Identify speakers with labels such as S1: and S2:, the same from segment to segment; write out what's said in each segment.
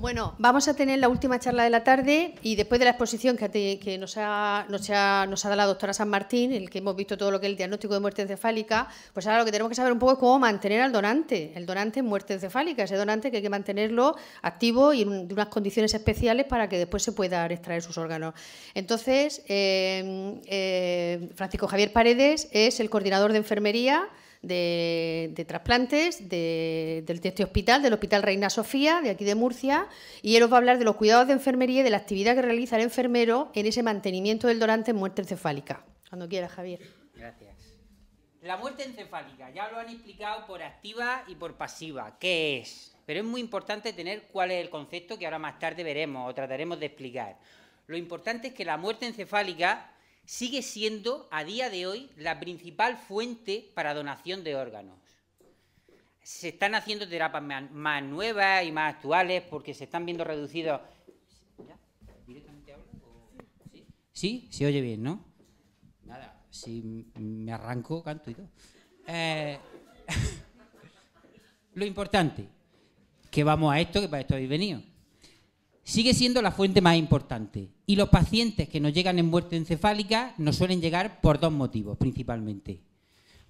S1: Bueno, vamos a tener la última charla de la tarde y después de la exposición que nos ha dado la doctora San Martín, el que hemos visto todo lo que es el diagnóstico de muerte encefálica, pues ahora lo que tenemos que saber un poco es cómo mantener al donante, el donante en muerte encefálica, ese donante que hay que mantenerlo activo y de unas condiciones especiales para que después se puedan extraer sus órganos. Entonces, Francisco Javier Paredes es el coordinador de enfermería de trasplantes de este hospital, del Hospital Reina Sofía, de aquí de Murcia, y él os va a hablar de los cuidados de enfermería y de la actividad que realiza el enfermero en ese mantenimiento del donante en muerte encefálica. Cuando quieras, Javier.
S2: Gracias. La muerte encefálica, ya lo han explicado por activa y por pasiva, ¿qué es? Pero es muy importante tener cuál es el concepto que ahora más tarde veremos o trataremos de explicar. Lo importante es que la muerte encefálica sigue siendo, a día de hoy, la principal fuente para donación de órganos. Se están haciendo terapias más nuevas y más actuales porque se están viendo reducidos... ¿Ya? ¿Directamente hablo? ¿Sí? ¿Sí? Se oye bien, ¿no? Nada, si me arranco, canto y todo. Lo importante, que vamos a esto, que para esto habéis venido. Sigue siendo la fuente más importante y los pacientes que nos llegan en muerte encefálica nos suelen llegar por dos motivos principalmente: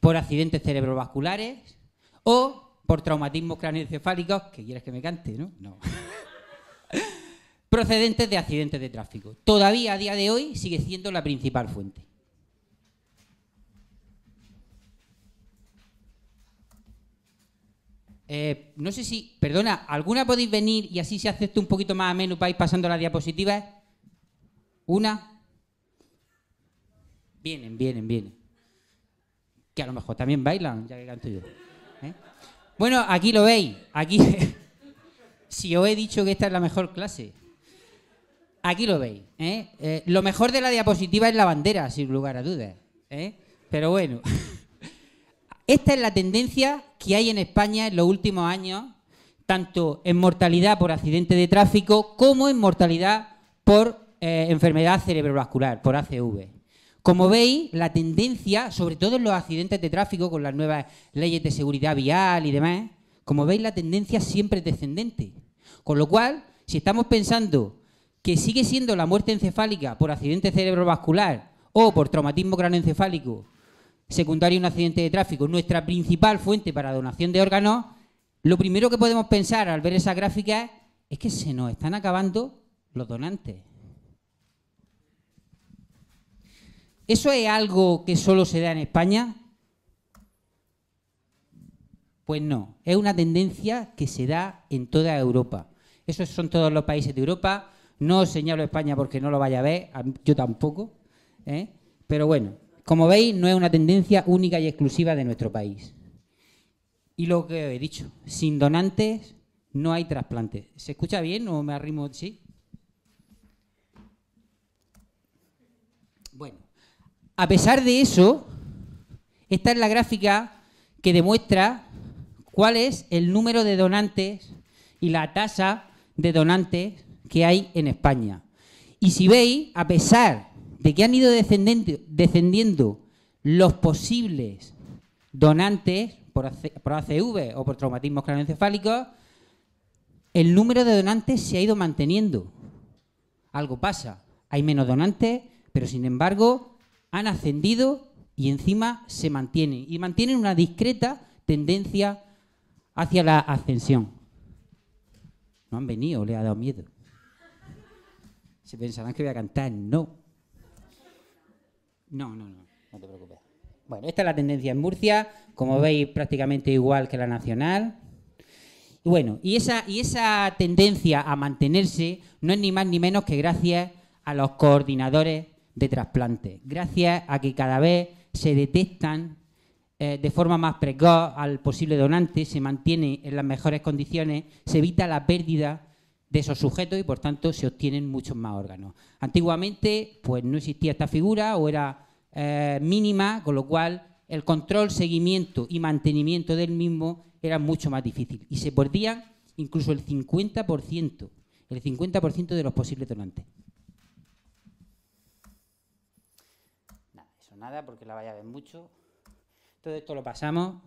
S2: por accidentes cerebrovasculares o por traumatismos craneoencefálicos, que quieres que me cante, ¿no? No. Procedentes de accidentes de tráfico. Todavía a día de hoy sigue siendo la principal fuente. No sé si, perdona, ¿alguna podéis venir y así se hace esto un poquito más ameno para ir pasando las diapositivas? ¿Una? Vienen. Que a lo mejor también bailan, ya que canto yo. Bueno, aquí lo veis. Aquí, si os he dicho que esta es la mejor clase. Aquí lo veis. Lo mejor de la diapositiva es la bandera, sin lugar a dudas. Pero bueno... Esta es la tendencia que hay en España en los últimos años, tanto en mortalidad por accidente de tráfico como en mortalidad por enfermedad cerebrovascular, por ACV. Como veis, la tendencia, sobre todo en los accidentes de tráfico, con las nuevas leyes de seguridad vial y demás, como veis, la tendencia siempre es descendente. Con lo cual, si estamos pensando que sigue siendo la muerte encefálica por accidente cerebrovascular o por traumatismo craneoencefálico secundario a un accidente de tráfico, nuestra principal fuente para donación de órganos, lo primero que podemos pensar al ver esa gráfica es que se nos están acabando los donantes. ¿Eso es algo que solo se da en España? Pues no, es una tendencia que se da en toda Europa. Esos son todos los países de Europa. No os señalo España porque no lo vaya a ver, yo tampoco, pero bueno. Como veis, no es una tendencia única y exclusiva de nuestro país. Y lo que os he dicho, sin donantes no hay trasplantes. ¿Se escucha bien o me arrimo? ¿Sí? Bueno, a pesar de eso, esta es la gráfica que demuestra cuál es el número de donantes y la tasa de donantes que hay en España. Y si veis, a pesar de que han ido descendiendo los posibles donantes por ACV o por traumatismos craneoencefálicos, el número de donantes se ha ido manteniendo. Algo pasa, hay menos donantes, pero sin embargo han ascendido y encima se mantienen. Y mantienen una discreta tendencia hacia la ascensión. No han venido, les ha dado miedo. Se pensarán que voy a cantar, no. No te preocupes. Bueno, esta es la tendencia en Murcia, como veis prácticamente igual que la nacional. Y bueno, y esa tendencia a mantenerse no es ni más ni menos que gracias a los coordinadores de trasplantes, gracias a que cada vez se detectan de forma más precoz al posible donante, se mantiene en las mejores condiciones, se evita la pérdida de esos sujetos y por tanto se obtienen muchos más órganos. Antiguamente pues no existía esta figura o era mínima, con lo cual el control, seguimiento y mantenimiento del mismo era mucho más difícil y se perdían incluso el 50% de los posibles donantes. Nada, eso nada porque la vaya a ver mucho. Todo esto lo pasamos.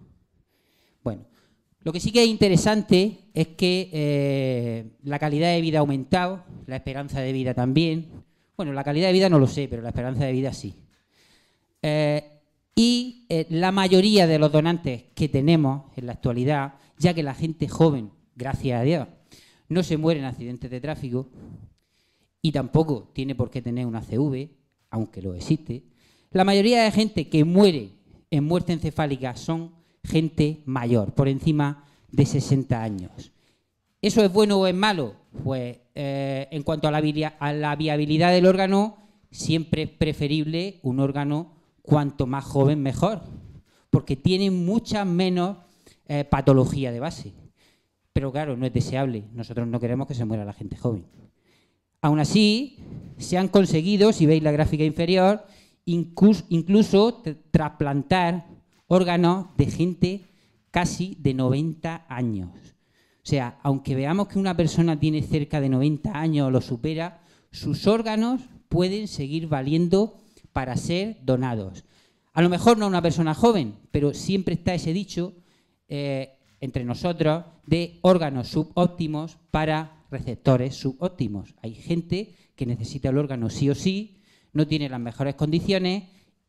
S2: Bueno, Lo que sí que es interesante es que la calidad de vida ha aumentado, la esperanza de vida también. Bueno, la calidad de vida no lo sé, pero la esperanza de vida sí. La mayoría de los donantes que tenemos en la actualidad, ya que la gente joven, gracias a Dios, no se muere en accidentes de tráfico y tampoco tiene por qué tener una CV, aunque lo existe, la mayoría de gente que muere en muerte encefálica son gente mayor, por encima de 60 años. ¿Eso es bueno o es malo? Pues en cuanto a la viabilidad del órgano, siempre es preferible un órgano cuanto más joven mejor, porque tiene mucha menos patología de base. Pero claro, no es deseable. Nosotros no queremos que se muera la gente joven. Aún así, se han conseguido, si veis la gráfica inferior, incluso trasplantar órganos de gente casi de 90 años. O sea, aunque veamos que una persona tiene cerca de 90 años o lo supera, sus órganos pueden seguir valiendo para ser donados. A lo mejor no a una persona joven, pero siempre está ese dicho entre nosotros de órganos subóptimos para receptores subóptimos. Hay gente que necesita el órgano sí o sí, no tiene las mejores condiciones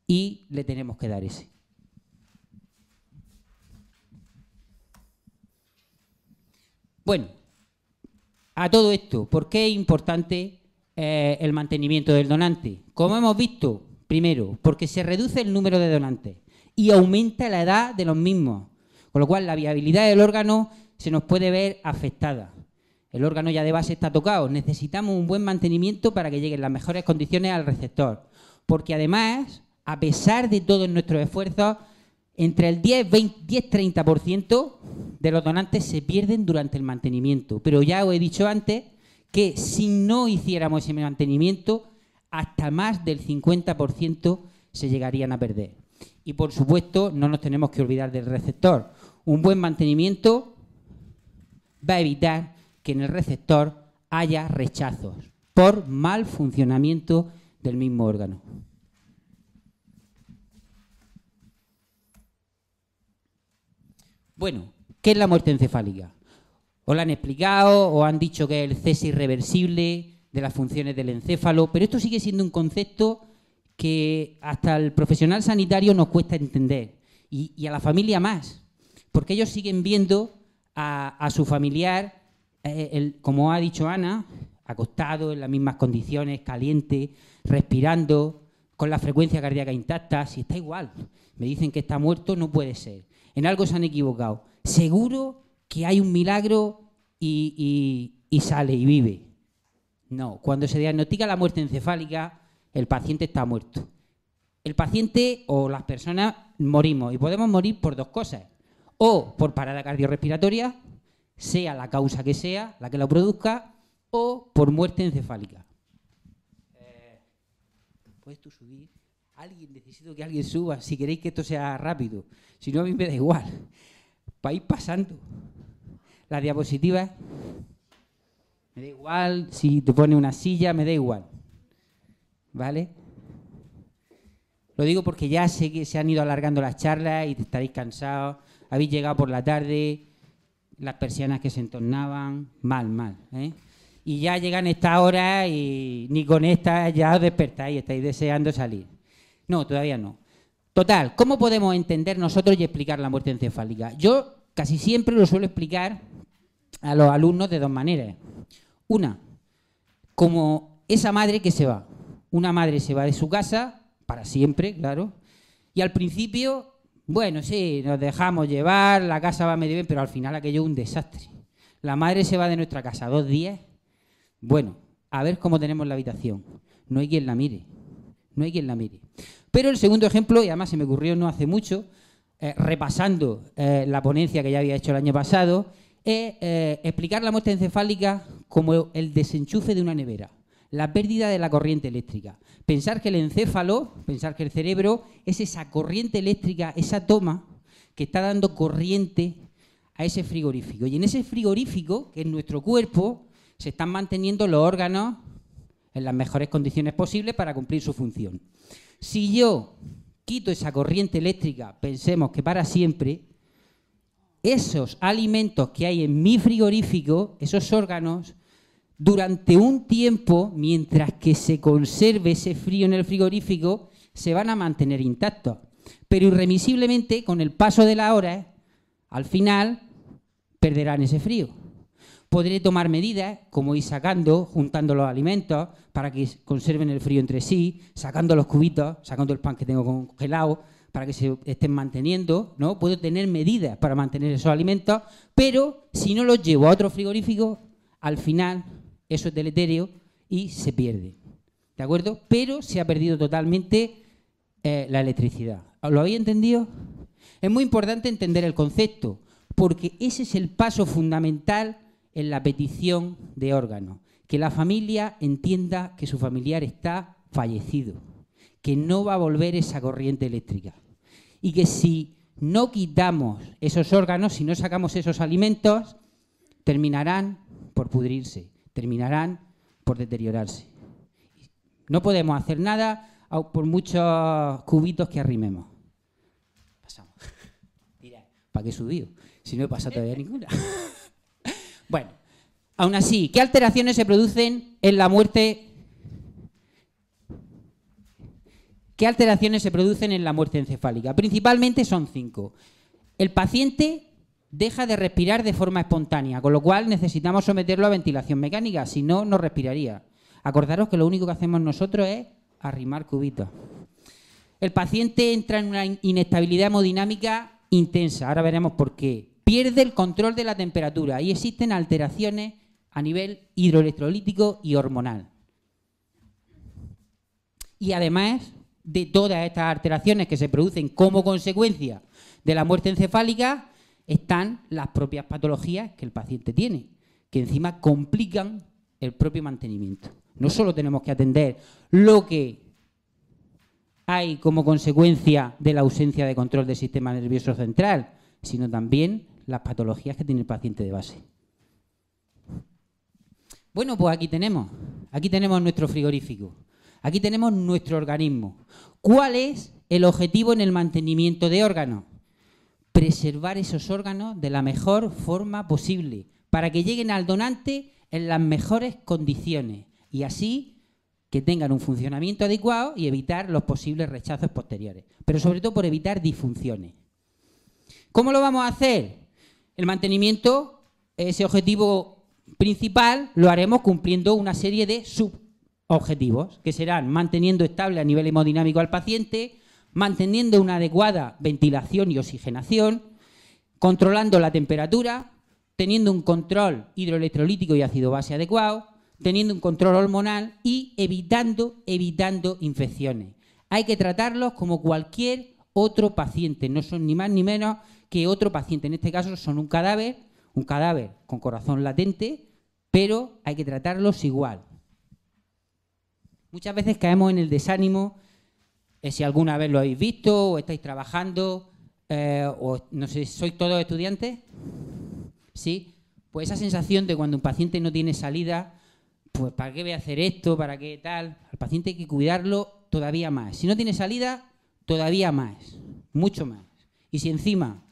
S2: y le tenemos que dar ese. Bueno, a todo esto, ¿por qué es importante el mantenimiento del donante? Como hemos visto, primero, porque se reduce el número de donantes y aumenta la edad de los mismos, con lo cual la viabilidad del órgano se nos puede ver afectada. El órgano ya de base está tocado, necesitamos un buen mantenimiento para que lleguen las mejores condiciones al receptor, porque además, a pesar de todos nuestros esfuerzos, entre el 10-30% de los donantes se pierden durante el mantenimiento. Pero ya os he dicho antes que si no hiciéramos ese mantenimiento, hasta más del 50% se llegarían a perder. Y por supuesto, no nos tenemos que olvidar del receptor. Un buen mantenimiento va a evitar que en el receptor haya rechazos por mal funcionamiento del mismo órgano. Bueno, ¿qué es la muerte encefálica? Os lo han explicado, os han dicho que es el cese irreversible de las funciones del encéfalo, pero esto sigue siendo un concepto que hasta el profesional sanitario nos cuesta entender, y a la familia más, porque ellos siguen viendo a su familiar, como ha dicho Ana, acostado en las mismas condiciones, caliente, respirando, con la frecuencia cardíaca intacta. Si está igual, me dicen que está muerto, no puede ser. En algo se han equivocado. Seguro que hay un milagro y sale y vive. No, cuando se diagnostica la muerte encefálica, el paciente está muerto. El paciente o las personas morimos, y podemos morir por dos cosas. O por parada cardiorrespiratoria, sea la causa que sea, la que lo produzca, o por muerte encefálica. ¿Puedes tú subir? Necesito que alguien suba, si queréis que esto sea rápido. Si no, a mí me da igual. Para ir pasando. Las diapositivas, me da igual. Si te pone una silla, me da igual. ¿Vale? Lo digo porque ya sé que se han ido alargando las charlas y estaréis cansados. Habéis llegado por la tarde, las persianas que se entornaban, mal, ¿eh? Y ya llegan estas horas y ni con estas ya os despertáis, estáis deseando salir. No, todavía no. Total, ¿cómo podemos entender nosotros y explicar la muerte encefálica? Yo casi siempre lo suelo explicar a los alumnos de dos maneras. Una, como esa madre que se va. Una madre se va de su casa, para siempre, claro, y al principio, bueno, sí, nos dejamos llevar, la casa va medio bien, pero al final aquello es un desastre. La madre se va de nuestra casa 2 días, bueno, a ver cómo tenemos la habitación. No hay quien la mire, no hay quien la mire. Pero el segundo ejemplo, y además se me ocurrió no hace mucho, repasando la ponencia que ya había hecho el año pasado, es explicar la muerte encefálica como el desenchufe de una nevera, la pérdida de la corriente eléctrica. Pensar que el encéfalo, pensar que el cerebro es esa corriente eléctrica, esa toma que está dando corriente a ese frigorífico. Y en ese frigorífico, que es nuestro cuerpo, se están manteniendo los órganos en las mejores condiciones posibles para cumplir su función. Si yo quito esa corriente eléctrica, pensemos que para siempre, esos alimentos que hay en mi frigorífico, esos órganos, durante un tiempo, mientras que se conserve ese frío en el frigorífico, se van a mantener intactos. Pero irremisiblemente, con el paso de las horas, al final, perderán ese frío. Podré tomar medidas, como ir sacando, juntando los alimentos, para que conserven el frío entre sí, sacando los cubitos, sacando el pan que tengo congelado, para que se estén manteniendo, ¿no? Puedo tener medidas para mantener esos alimentos, pero si no los llevo a otro frigorífico, al final eso es deleterio y se pierde, ¿de acuerdo? Pero se ha perdido totalmente la electricidad. ¿Lo habéis entendido? Es muy importante entender el concepto, porque ese es el paso fundamental en la petición de órganos, que la familia entienda que su familiar está fallecido, que no va a volver esa corriente eléctrica y que si no quitamos esos órganos, si no sacamos esos alimentos, terminarán por pudrirse, terminarán por deteriorarse. No podemos hacer nada por muchos cubitos que arrimemos. Pasamos. Dirá, ¿para qué he subido? Si no he pasado todavía ninguna. Bueno, aún así, ¿qué alteraciones se producen en la muerte? ¿Qué alteraciones se producen en la muerte encefálica? Principalmente son 5. El paciente deja de respirar de forma espontánea, con lo cual necesitamos someterlo a ventilación mecánica, si no, no respiraría. Acordaros que lo único que hacemos nosotros es arrimar cubitos. El paciente entra en una inestabilidad hemodinámica intensa, ahora veremos por qué. Pierde el control de la temperatura y existen alteraciones a nivel hidroelectrolítico y hormonal. Y además de todas estas alteraciones que se producen como consecuencia de la muerte encefálica, están las propias patologías que el paciente tiene, que encima complican el propio mantenimiento. No solo tenemos que atender lo que hay como consecuencia de la ausencia de control del sistema nervioso central, sino también las patologías que tiene el paciente de base. Bueno, pues aquí tenemos nuestro frigorífico, aquí tenemos nuestro organismo. ¿Cuál es el objetivo en el mantenimiento de órganos? Preservar esos órganos de la mejor forma posible, para que lleguen al donante en las mejores condiciones y así que tengan un funcionamiento adecuado y evitar los posibles rechazos posteriores, pero sobre todo por evitar disfunciones. ¿Cómo lo vamos a hacer? El mantenimiento, ese objetivo principal, lo haremos cumpliendo una serie de subobjetivos, que serán manteniendo estable a nivel hemodinámico al paciente, manteniendo una adecuada ventilación y oxigenación, controlando la temperatura, teniendo un control hidroelectrolítico y ácido base adecuado, teniendo un control hormonal y evitando infecciones. Hay que tratarlos como cualquier otro paciente, no son ni más ni menos que otro paciente. En este caso son un cadáver con corazón latente, pero hay que tratarlos igual. Muchas veces caemos en el desánimo, si alguna vez lo habéis visto o estáis trabajando, o no sé, ¿sois todos estudiantes? ¿Sí? Pues esa sensación de cuando un paciente no tiene salida, pues ¿para qué voy a hacer esto? ¿Para qué tal? Al paciente hay que cuidarlo todavía más. Si no tiene salida, todavía más, mucho más. Y si encima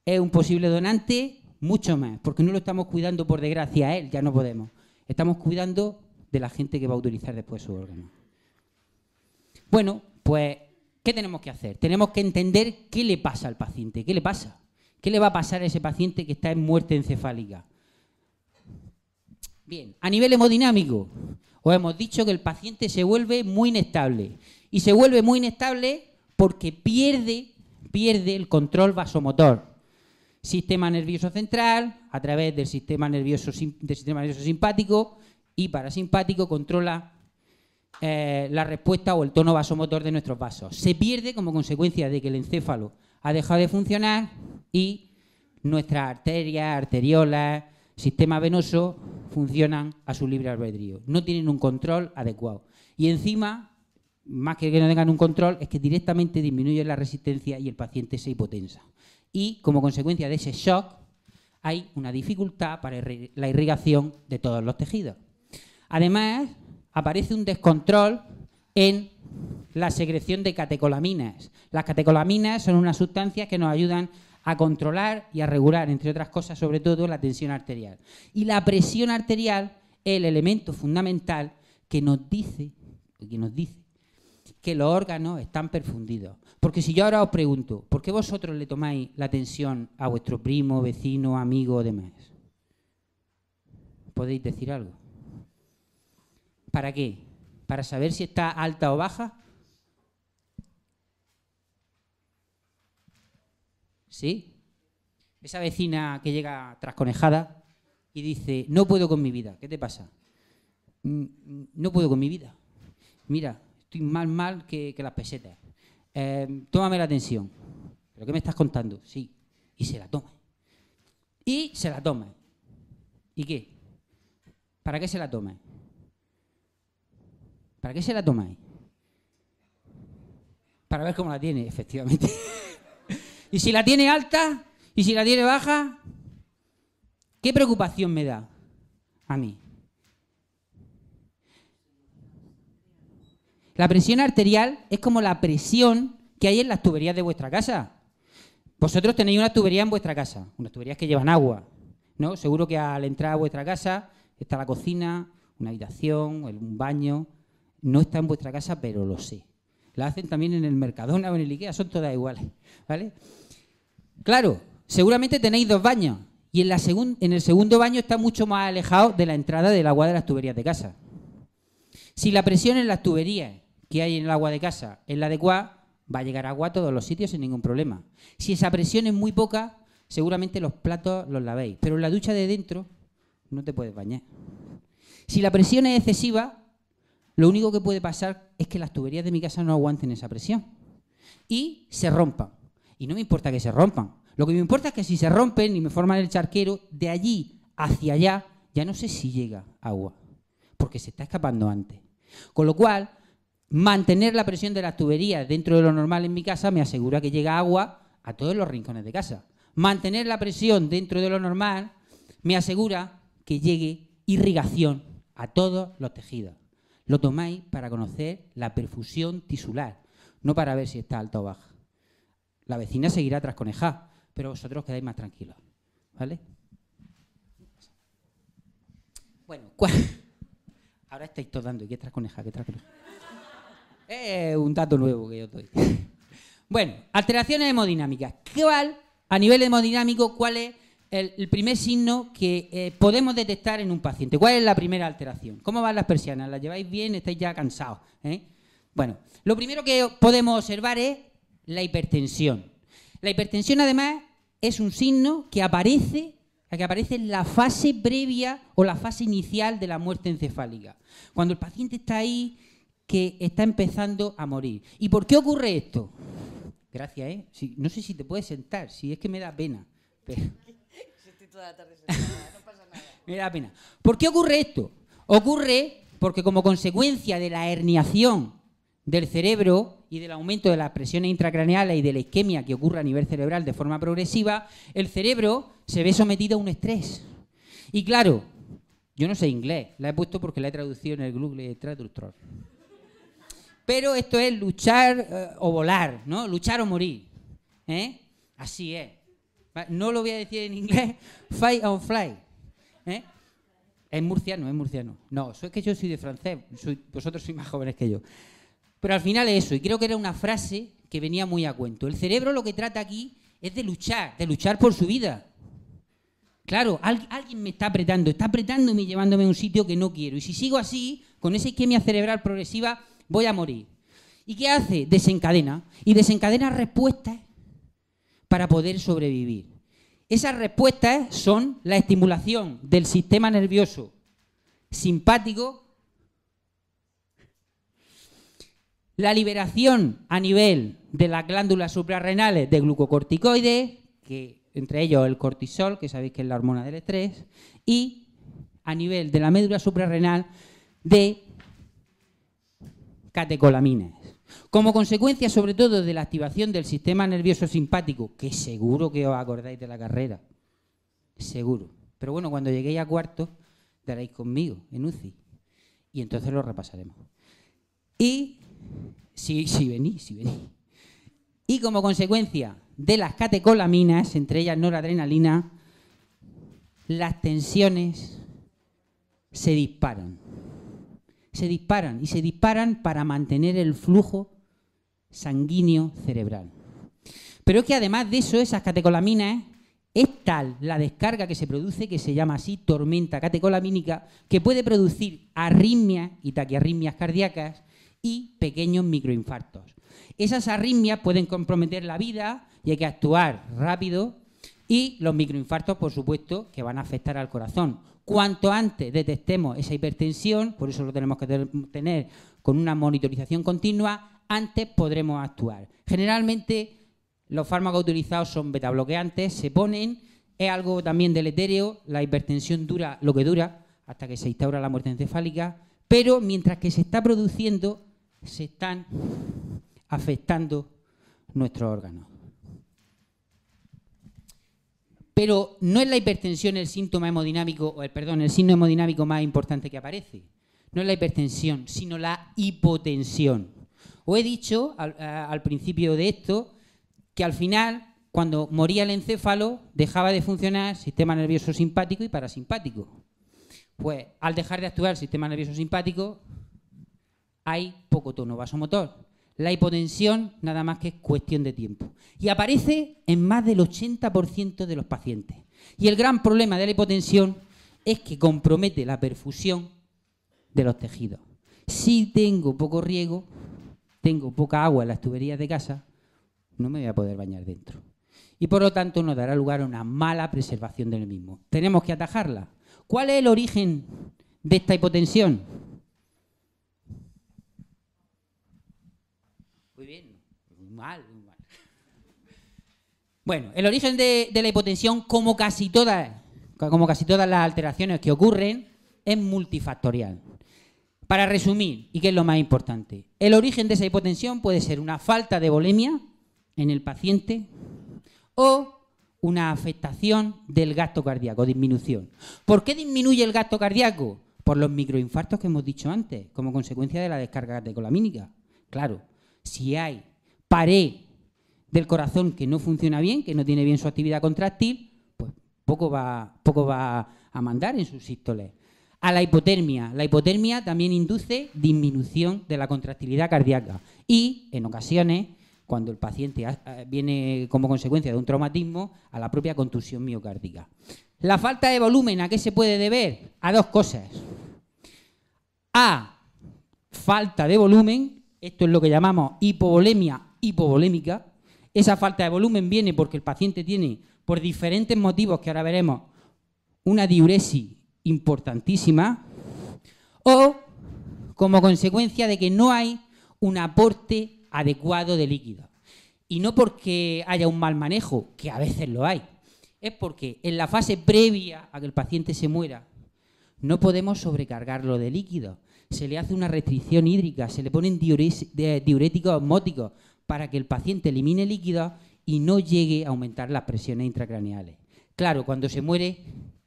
S2: es un posible donante, mucho más, porque no lo estamos cuidando por desgracia a él, ya no podemos. Estamos cuidando de la gente que va a utilizar después su órgano. Bueno, pues, ¿qué tenemos que hacer? Tenemos que entender qué le pasa al paciente, qué le pasa. ¿Qué le va a pasar a ese paciente que está en muerte encefálica? Bien, a nivel hemodinámico, os hemos dicho que el paciente se vuelve muy inestable. Y se vuelve muy inestable porque pierde el control vasomotor. Sistema nervioso central, a través del sistema nervioso simpático y parasimpático, controla la respuesta o el tono vasomotor de nuestros vasos. Se pierde como consecuencia de que el encéfalo ha dejado de funcionar y nuestras arterias, arteriolas, sistema venoso funcionan a su libre albedrío. No tienen un control adecuado. Y encima, más que no tengan un control, es que directamente disminuye la resistencia y el paciente se hipotensa. Y como consecuencia de ese shock, hay una dificultad para la irrigación de todos los tejidos. Además, aparece un descontrol en la secreción de catecolaminas. Las catecolaminas son unas sustancias que nos ayudan a controlar y a regular, entre otras cosas, sobre todo la tensión arterial. Y la presión arterial es el elemento fundamental que nos dice que los órganos están perfundidos. Porque si yo ahora os pregunto, ¿por qué vosotros le tomáis la tensión a vuestro primo, vecino, amigo o demás? ¿Podéis decir algo? ¿Para qué? ¿Para saber si está alta o baja? ¿Sí? Esa vecina que llega trasconejada y dice, no puedo con mi vida. ¿Qué te pasa? No puedo con mi vida. Mira, estoy más mal que las pesetas. Tómame la tensión. ¿Pero qué me estás contando? Sí. Y se la toma. Y se la toma. ¿Y qué? ¿Para qué se la toma? ¿Para qué se la toma? Para ver cómo la tiene, efectivamente. Y si la tiene alta, y si la tiene baja, ¿qué preocupación me da a mí? La presión arterial es como la presión que hay en las tuberías de vuestra casa. Vosotros tenéis una tubería en vuestra casa, unas tuberías que llevan agua, ¿no? Seguro que al entrar a vuestra casa está la cocina, una habitación, un baño. No está en vuestra casa, pero lo sé. La hacen también en el Mercadona o en el Ikea, son todas iguales, ¿vale? Claro, seguramente tenéis 2 baños y en el segundo baño está mucho más alejado de la entrada del agua de las tuberías de casa. Si la presión en las tuberías que hay en el agua de casa es la adecuada, va a llegar agua a todos los sitios sin ningún problema. Si esa presión es muy poca, seguramente los platos los lavéis, pero en la ducha de dentro no te puedes bañar. Si la presión es excesiva, lo único que puede pasar es que las tuberías de mi casa no aguanten esa presión y se rompan. Y no me importa que se rompan. Lo que me importa es que si se rompen y me forman el charquero, de allí hacia allá ya no sé si llega agua, porque se está escapando antes. Con lo cual, mantener la presión de las tuberías dentro de lo normal en mi casa me asegura que llega agua a todos los rincones de casa. Mantener la presión dentro de lo normal me asegura que llegue irrigación a todos los tejidos. Lo tomáis para conocer la perfusión tisular, no para ver si está alta o baja. La vecina seguirá trasconejada, pero vosotros quedáis más tranquilos, ¿vale? Bueno, ahora estáis todos dando, ¿y qué trasconejada? ¿Qué trasconejada? Es un dato nuevo que yo doy. Bueno, alteraciones hemodinámicas. A nivel hemodinámico, ¿cuál es el primer signo que podemos detectar en un paciente? ¿Cuál es la primera alteración? ¿Cómo van las persianas? ¿Las lleváis bien? ¿Estáis ya cansados? Bueno, lo primero que podemos observar es la hipertensión. La hipertensión, además, es un signo que aparece en la fase previa o la fase inicial de la muerte encefálica. Cuando el paciente está ahí, que está empezando a morir. ¿Y por qué ocurre esto? Gracias, ¿eh? Sí, no sé si te puedes sentar, si es que me da pena. Pero...
S3: Estoy toda la tarde sentada, no pasa nada.
S2: Me da pena. ¿Por qué ocurre esto? Ocurre porque como consecuencia de la herniación del cerebro y del aumento de las presiones intracraneales y de la isquemia que ocurre a nivel cerebral de forma progresiva, el cerebro se ve sometido a un estrés. Y claro, yo no sé inglés, la he puesto porque la he traducido en el Google Traductor. Pero esto es luchar o volar, ¿no? Luchar o morir. Así es. No lo voy a decir en inglés, fight or fly. Es murciano. No, es que yo soy de francés, vosotros sois más jóvenes que yo. Pero al final es eso, y creo que era una frase que venía muy a cuento. El cerebro lo que trata aquí es de luchar por su vida. Claro, alguien me está apretándome y llevándome a un sitio que no quiero. Y si sigo así, con esa isquemia cerebral progresiva, voy a morir. ¿Y qué hace? Desencadena respuestas para poder sobrevivir. Esas respuestas son la estimulación del sistema nervioso simpático, la liberación a nivel de las glándulas suprarrenales de glucocorticoides, que entre ellos el cortisol, que sabéis que es la hormona del estrés, y a nivel de la médula suprarrenal de catecolaminas. Como consecuencia, sobre todo, de la activación del sistema nervioso simpático, que seguro que os acordáis de la carrera, seguro. Pero bueno, cuando lleguéis a cuarto, daréis conmigo en UCI, y entonces lo repasaremos. Y si venís. Y como consecuencia de las catecolaminas, entre ellas noradrenalina, las tensiones se disparan. Se disparan y se disparan para mantener el flujo sanguíneo cerebral. Pero es que además de eso, esas catecolaminas, es tal la descarga que se produce, que se llama así tormenta catecolamínica, que puede producir arritmias y taquiarritmias cardíacas y pequeños microinfartos. Esas arritmias pueden comprometer la vida y hay que actuar rápido, y los microinfartos, por supuesto, que van a afectar al corazón. Cuanto antes detectemos esa hipertensión, por eso lo tenemos que tener con una monitorización continua, antes podremos actuar. Generalmente los fármacos utilizados son betabloqueantes, se ponen, es algo también deletéreo, la hipertensión dura lo que dura hasta que se instaura la muerte encefálica, pero mientras que se está produciendo, se están afectando nuestros órganos. Pero no es la hipertensión el síntoma hemodinámico, el signo hemodinámico más importante que aparece. No es la hipertensión, sino la hipotensión. Os he dicho al principio de esto que al final, cuando moría el encéfalo, dejaba de funcionar sistema nervioso simpático y parasimpático. Pues al dejar de actuar el sistema nervioso simpático, hay poco tono vasomotor. La hipotensión nada más que es cuestión de tiempo. Y aparece en más del 80% de los pacientes. Y el gran problema de la hipotensión es que compromete la perfusión de los tejidos. Si tengo poco riego, tengo poca agua en las tuberías de casa, no me voy a poder bañar dentro. Y por lo tanto nos dará lugar a una mala preservación del mismo. Tenemos que atajarla. ¿Cuál es el origen de esta hipotensión? Muy bien, muy mal, muy mal. Bueno, el origen de la hipotensión, como casi todas las alteraciones que ocurren, es multifactorial. Para resumir, y que es lo más importante, el origen de esa hipotensión puede ser una falta de volemia en el paciente o una afectación del gasto cardíaco, disminución. ¿Por qué disminuye el gasto cardíaco? Por los microinfartos que hemos dicho antes, como consecuencia de la descarga catecolamínica. Claro, si hay pared del corazón que no funciona bien, que no tiene bien su actividad contráctil, pues poco va a mandar en sus sístoles. A la hipotermia. La hipotermia también induce disminución de la contractilidad cardíaca y, en ocasiones, cuando el paciente viene como consecuencia de un traumatismo, a la propia contusión miocárdica. La falta de volumen, ¿a qué se puede deber? A dos cosas. A, falta de volumen, esto es lo que llamamos hipovolemia hipovolémica. Esa falta de volumen viene porque el paciente tiene, por diferentes motivos que ahora veremos, una diuresis importantísima, o como consecuencia de que no hay un aporte adecuado de líquido. Y no porque haya un mal manejo, que a veces lo hay, es porque en la fase previa a que el paciente se muera no podemos sobrecargarlo de líquido. Se le hace una restricción hídrica, se le ponen diuréticos osmóticos para que el paciente elimine líquidos y no llegue a aumentar las presiones intracraneales. Claro, cuando se muere,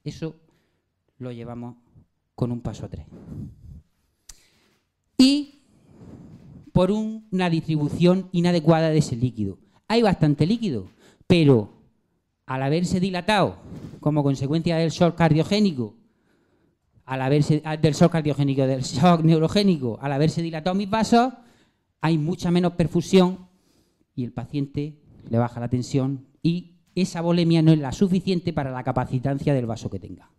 S2: eso lo llevamos con un paso 3. Y por una distribución inadecuada de ese líquido. Hay bastante líquido, pero al haberse dilatado como consecuencia del shock cardiogénico, del shock neurogénico, al haberse dilatado mis vasos, hay mucha menos perfusión y el paciente le baja la tensión y esa volemia no es la suficiente para la capacitancia del vaso que tenga.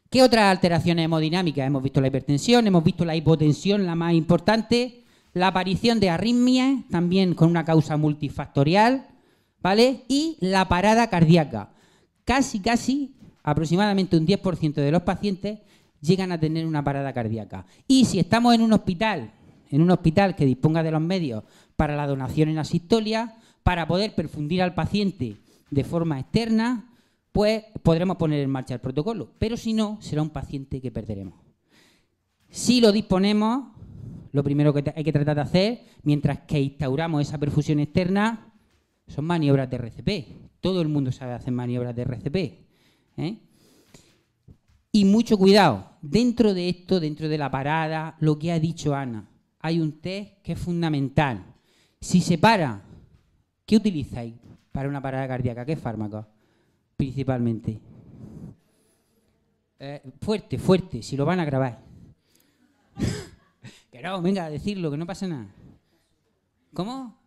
S2: ¿Qué otras alteraciones hemodinámicas? Hemos visto la hipertensión, hemos visto la hipotensión, la más importante, la aparición de arritmias, también con una causa multifactorial, ¿vale? Y la parada cardíaca. Casi, aproximadamente un 10% de los pacientes llegan a tener una parada cardíaca. Y si estamos en un hospital que disponga de los medios para la donación en asistolia, para poder perfundir al paciente de forma externa, pues podremos poner en marcha el protocolo, pero si no, será un paciente que perderemos. Si lo disponemos, lo primero que hay que tratar de hacer, mientras que instauramos esa perfusión externa, son maniobras de RCP. Todo el mundo sabe hacer maniobras de RCP, ¿eh? Y mucho cuidado, dentro de esto, dentro de la parada, lo que ha dicho Ana, hay un test que es fundamental. Si se para ¿Qué utilizáis para una parada cardíaca? ¿Qué fármacos? Principalmente. Fuerte, fuerte, si lo van a grabar. Que no, venga, a decirlo, que no pasa nada. ¿Cómo?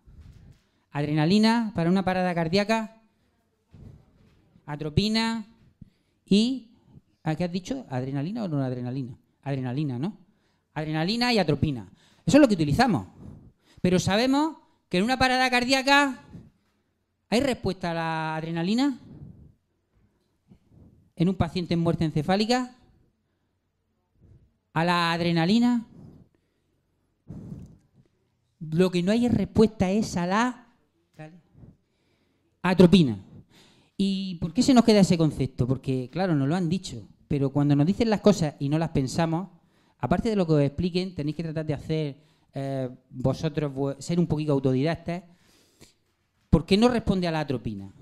S2: Adrenalina para una parada cardíaca, atropina y... ¿Qué has dicho? ¿Adrenalina o no adrenalina? Adrenalina, ¿no? Adrenalina y atropina. Eso es lo que utilizamos. Pero sabemos que en una parada cardíaca ¿hay respuesta a la adrenalina? ¿En un paciente en muerte encefálica? ¿A la adrenalina? Lo que no hay respuesta es a la atropina. ¿Y por qué se nos queda ese concepto? Porque, claro, nos lo han dicho, pero cuando nos dicen las cosas y no las pensamos, aparte de lo que os expliquen, tenéis que tratar de hacer vosotros, ser un poquito autodidactas. ¿Por qué no responde a la atropina?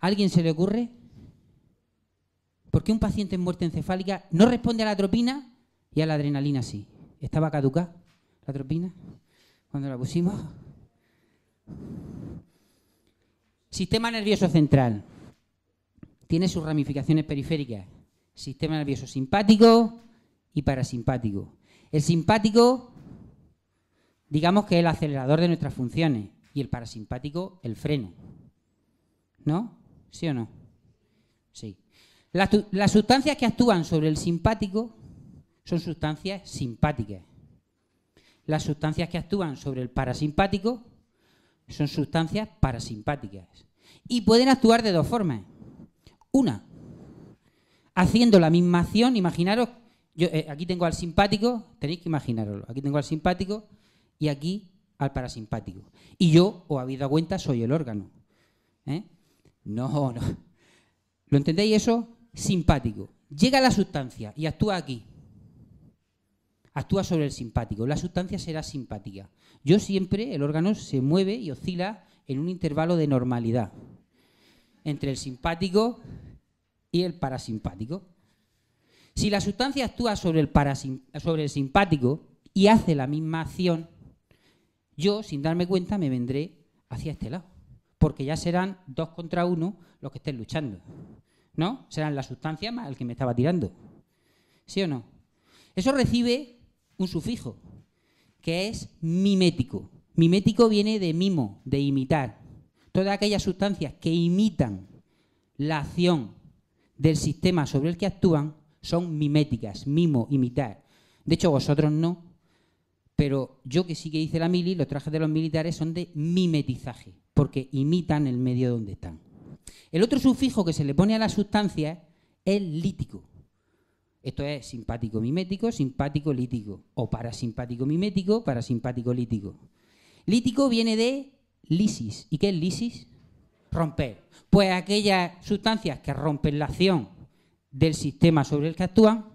S2: ¿A alguien se le ocurre? ¿Por qué un paciente en muerte encefálica no responde a la atropina y a la adrenalina sí? ¿Estaba caducada la atropina cuando la pusimos? Sistema nervioso central. Tiene sus ramificaciones periféricas. Sistema nervioso simpático y parasimpático. El simpático, digamos que es el acelerador de nuestras funciones, y el parasimpático, el freno. ¿No? ¿Sí o no? Sí. Las sustancias que actúan sobre el simpático son sustancias simpáticas. Las sustancias que actúan sobre el parasimpático son sustancias parasimpáticas. Y pueden actuar de dos formas. Una, haciendo la misma acción. Imaginaros, yo aquí tengo al simpático, tenéis que imaginaroslo. Aquí tengo al simpático y aquí al parasimpático. Y yo, os habéis dado cuenta, soy el órgano. No. ¿Lo entendéis eso? Simpático. Llega la sustancia y actúa aquí. Actúa sobre el simpático. La sustancia será simpática. Yo siempre, el órgano se mueve y oscila en un intervalo de normalidad entre el simpático y el parasimpático. Si la sustancia actúa sobre el simpático y hace la misma acción, yo, sin darme cuenta, me vendré hacia este lado. Porque ya serán 2 contra 1 los que estén luchando. ¿No? Serán la sustancia más el que me estaba tirando. ¿Sí o no? Eso recibe un sufijo, que es mimético. Mimético viene de mimo, de imitar. Todas aquellas sustancias que imitan la acción del sistema sobre el que actúan son miméticas, mimo, imitar. De hecho, vosotros no, pero yo que sí que hice la mili, los trajes de los militares son de mimetizaje, porque imitan el medio donde están. El otro sufijo que se le pone a las sustancias es lítico. Esto es simpático mimético, simpático lítico, o parasimpático mimético, parasimpático lítico. Lítico viene de lisis. ¿Y qué es lisis? Romper. Pues aquellas sustancias que rompen la acción del sistema sobre el que actúan,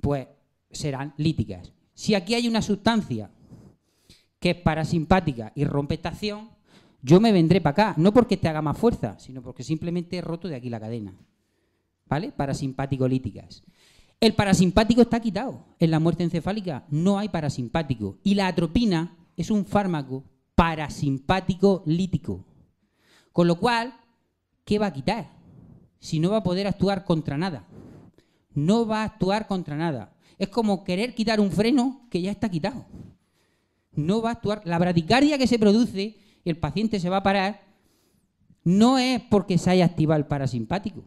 S2: pues serán líticas. Si aquí hay una sustancia que es parasimpática y rompe esta acción, yo me vendré para acá, no porque te haga más fuerza, sino porque simplemente he roto de aquí la cadena. ¿Vale? Parasimpático-líticas. El parasimpático está quitado. En la muerte encefálica no hay parasimpático. Y la atropina es un fármaco parasimpático-lítico. Con lo cual, ¿qué va a quitar? Si no va a poder actuar contra nada. No va a actuar contra nada. Es como querer quitar un freno que ya está quitado. No va a actuar. La bradicardia que se produce y el paciente se va a parar no es porque se haya activado el parasimpático.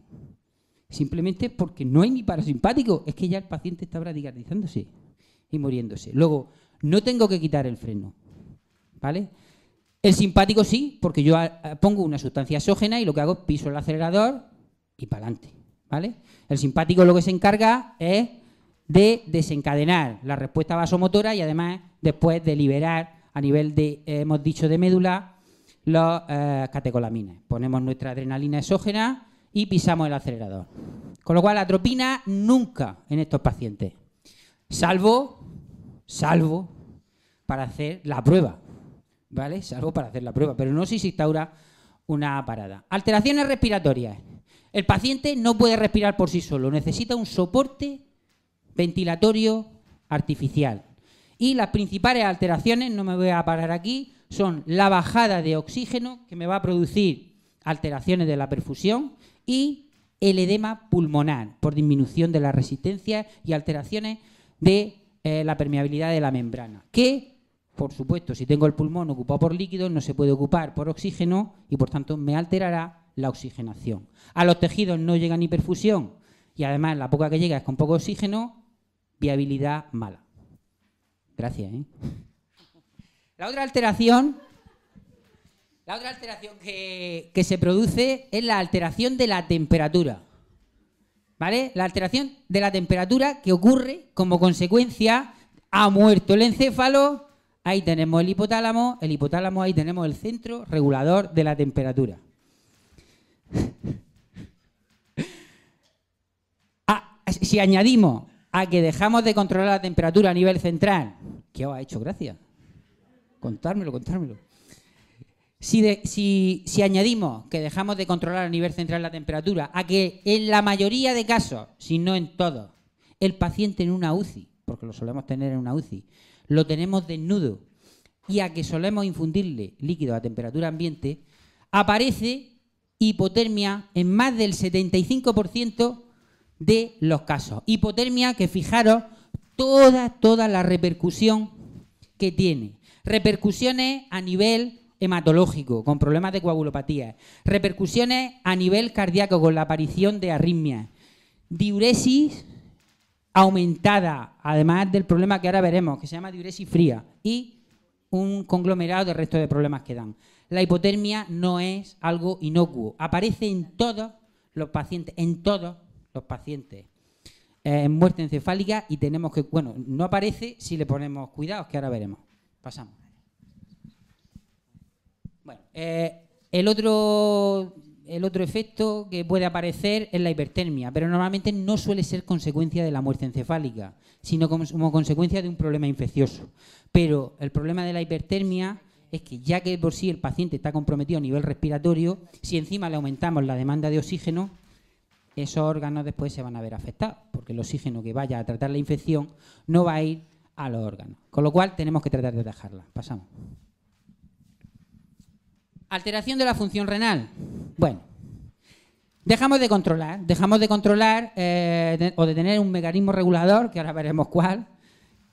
S2: Simplemente porque no hay ni parasimpático, es que ya el paciente está bradicardizándose y muriéndose. Luego, no tengo que quitar el freno, ¿vale? El simpático sí, porque yo pongo una sustancia exógena y lo que hago es piso el acelerador y para adelante, ¿vale? El simpático lo que se encarga es de desencadenar la respuesta vasomotora y además después de liberar a nivel de, hemos dicho, de médula, los catecolaminas. Ponemos nuestra adrenalina exógena y pisamos el acelerador. Con lo cual, la atropina nunca en estos pacientes. Salvo para hacer la prueba. ¿Vale? Salvo para hacer la prueba. Pero no si se instaura una parada. Alteraciones respiratorias. El paciente no puede respirar por sí solo. Necesita un soporte ventilatorio artificial. Y las principales alteraciones, no me voy a parar aquí, son la bajada de oxígeno, que me va a producir alteraciones de la perfusión, y el edema pulmonar, por disminución de la resistencia y alteraciones de la permeabilidad de la membrana, que, por supuesto, si tengo el pulmón ocupado por líquidos, no se puede ocupar por oxígeno y, por tanto, me alterará la oxigenación. A los tejidos no llega ni perfusión y, además, la poca que llega es con poco oxígeno, viabilidad mala. Gracias, ¿eh? La otra alteración que se produce es la alteración de la temperatura. ¿Vale? La alteración de la temperatura que ocurre como consecuencia, ha muerto el encéfalo, ahí tenemos el hipotálamo, ahí tenemos el centro regulador de la temperatura. Si añadimos a que dejamos de controlar la temperatura a nivel central, ¿qué os ha hecho gracia? Contármelo. Si añadimos que dejamos de controlar a nivel central la temperatura, a que en la mayoría de casos, si no en todos, el paciente en una UCI, porque lo solemos tener en una UCI, lo tenemos desnudo, y a que solemos infundirle líquido a temperatura ambiente, aparece hipotermia en más del 75% de los casos. Hipotermia que, fijaros, toda la repercusión que tiene. Repercusiones a nivel hematológico, con problemas de coagulopatía. Repercusiones a nivel cardíaco, con la aparición de arritmias. Diuresis aumentada, además del problema que ahora veremos, que se llama diuresis fría. Y un conglomerado de resto de problemas que dan. La hipotermia no es algo inocuo. Aparece en todos los pacientes, en muerte encefálica, y tenemos que, bueno, no aparece si le ponemos cuidados, que ahora veremos. Pasamos. Bueno, el otro efecto que puede aparecer es la hipertermia, pero normalmente no suele ser consecuencia de la muerte encefálica, sino como consecuencia de un problema infeccioso. Pero el problema de la hipertermia es que, ya que por sí el paciente está comprometido a nivel respiratorio, si encima le aumentamos la demanda de oxígeno, esos órganos después se van a ver afectados, porque el oxígeno que vaya a tratar la infección no va a ir a los órganos. Con lo cual tenemos que tratar de dejarla. Pasamos. Alteración de la función renal. Bueno, dejamos de controlar o de tener un mecanismo regulador, que ahora veremos cuál,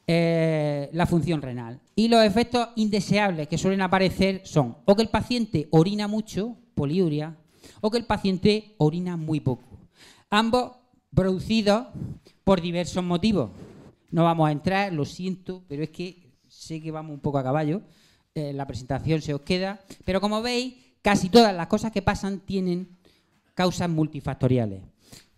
S2: la función renal. Y los efectos indeseables que suelen aparecer son o que el paciente orina mucho, poliuria, o que el paciente orina muy poco. Ambos producidos por diversos motivos. No vamos a entrar, lo siento, pero es que sé que vamos un poco a caballo. La presentación se os queda. Pero como veis, casi todas las cosas que pasan tienen causas multifactoriales.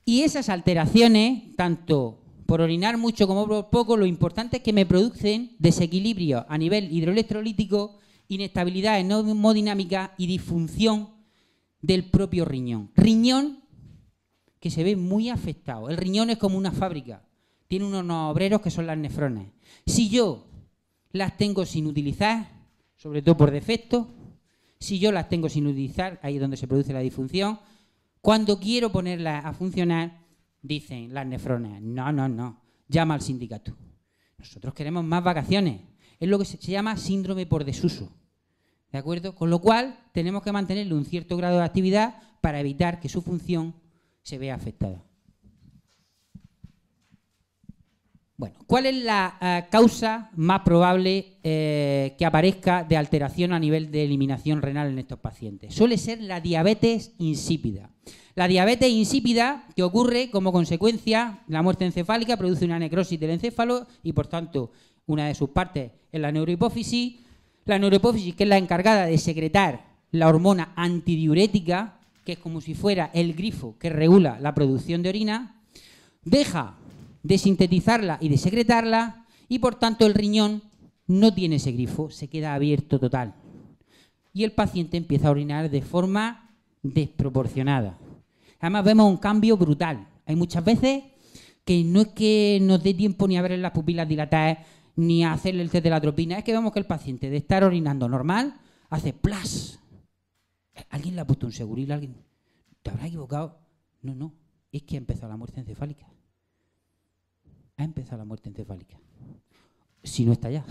S2: Y esas alteraciones, tanto por orinar mucho como por poco, lo importante es que me producen desequilibrio a nivel hidroelectrolítico, inestabilidad hemodinámica y disfunción del propio riñón. Riñón que se ve muy afectado. El riñón es como una fábrica. Tiene unos obreros que son las nefronas. Si yo las tengo sin utilizar, sobre todo por defecto, si yo las tengo sin utilizar, ahí es donde se produce la disfunción, cuando quiero ponerlas a funcionar, dicen las nefronas, no, llama al sindicato. Nosotros queremos más vacaciones. Es lo que se llama síndrome por desuso. ¿De acuerdo? Con lo cual, tenemos que mantenerle un cierto grado de actividad para evitar que su función se vea afectada. Bueno, ¿cuál es la causa más probable que aparezca de alteración a nivel de eliminación renal en estos pacientes? Suele ser la diabetes insípida. La diabetes insípida, que ocurre como consecuencia, la muerte encefálica produce una necrosis del encéfalo y, por tanto, una de sus partes es la neurohipófisis. La neurohipófisis, que es la encargada de secretar la hormona antidiurética, que es como si fuera el grifo que regula la producción de orina, deja de sintetizarla y de secretarla, y por tanto el riñón no tiene ese grifo, se queda abierto total. Y el paciente empieza a orinar de forma desproporcionada. Además vemos un cambio brutal. Hay muchas veces que no es que nos dé tiempo ni a ver las pupilas dilatadas, ni a hacerle el test de la atropina, es que vemos que el paciente, de estar orinando normal, hace ¡plas! ¿Alguien le ha puesto un seguril? ¿Alguien? ¿Te habrá equivocado? No, es que ha empezado la muerte encefálica. Ha empezado la muerte encefálica. Si no está ya.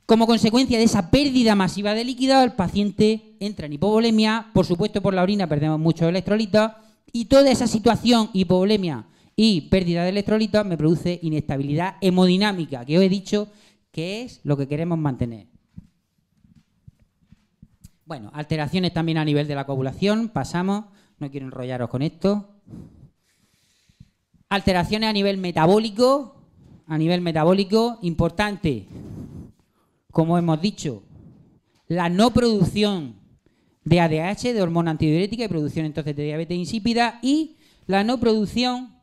S2: Como consecuencia de esa pérdida masiva de líquido, el paciente entra en hipovolemia, por supuesto por la orina perdemos muchos electrolitos y toda esa situación, hipovolemia y pérdida de electrolitos, me produce inestabilidad hemodinámica, que os he dicho que es lo que queremos mantener. Bueno, alteraciones también a nivel de la coagulación, pasamos, no quiero enrollaros con esto. Alteraciones a nivel metabólico, importante. Como hemos dicho, la no producción de ADH, de hormona antidiurética, y producción entonces de diabetes insípida, y la no producción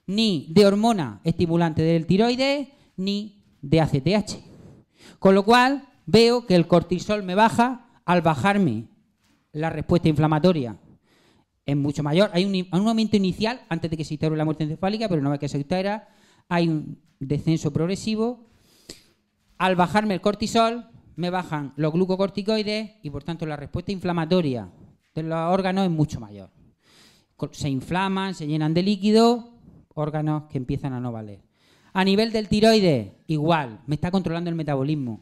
S2: ni de hormona estimulante del tiroides, ni de ACTH. Con lo cual, veo que el cortisol me baja, al bajarme la respuesta inflamatoria es mucho mayor. Hay un aumento inicial antes de que se instaure la muerte encefálica, pero una vez que se instaura, hay un descenso progresivo. Al bajarme el cortisol, me bajan los glucocorticoides y, por tanto, la respuesta inflamatoria de los órganos es mucho mayor. Se inflaman, se llenan de líquido, órganos que empiezan a no valer. A nivel del tiroides, igual, me está controlando el metabolismo.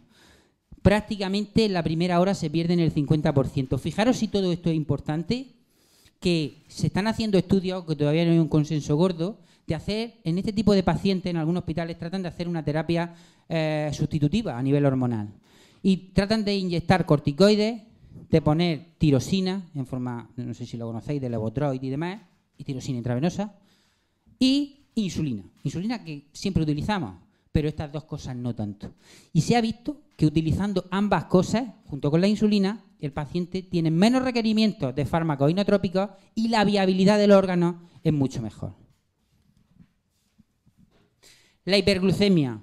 S2: Prácticamente en la primera hora se pierden el 50%. Fijaros si todo esto es importante, que se están haciendo estudios, que todavía no hay un consenso gordo, de hacer, en este tipo de pacientes, en algunos hospitales, tratan de hacer una terapia sustitutiva a nivel hormonal. Y tratan de inyectar corticoides, de poner tirosina, en forma, no sé si lo conocéis, de levotroid y demás, y tirosina intravenosa, y insulina. Insulina que siempre utilizamos, pero estas dos cosas no tanto. Y se ha visto que utilizando ambas cosas, junto con la insulina, el paciente tiene menos requerimientos de fármacos inotrópicos y la viabilidad del órgano es mucho mejor. La hiperglucemia,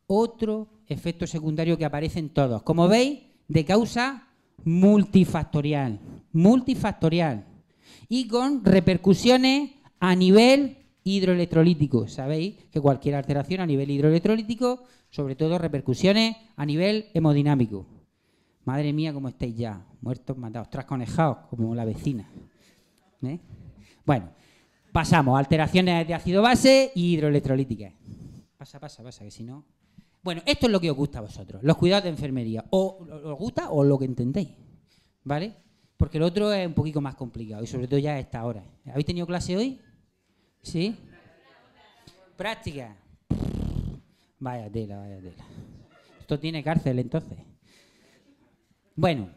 S2: otro efecto secundario que aparece en todos. Como veis, de causa multifactorial y con repercusiones a nivel hidroelectrolítico. Sabéis que cualquier alteración a nivel hidroelectrolítico, sobre todo repercusiones a nivel hemodinámico. Madre mía, cómo estáis ya, muertos, matados, trasconejados, como la vecina. Bueno, pasamos, alteraciones de ácido base y hidroelectrolíticas. Pasa, que si no... Bueno, esto es lo que os gusta a vosotros, los cuidados de enfermería. O os gusta o lo que entendéis, ¿vale? Porque lo otro es un poquito más complicado y sobre todo ya a esta hora. ¿Habéis tenido clase hoy? ¿Sí? Práctica. Vaya tela. Esto tiene cárcel entonces. Bueno,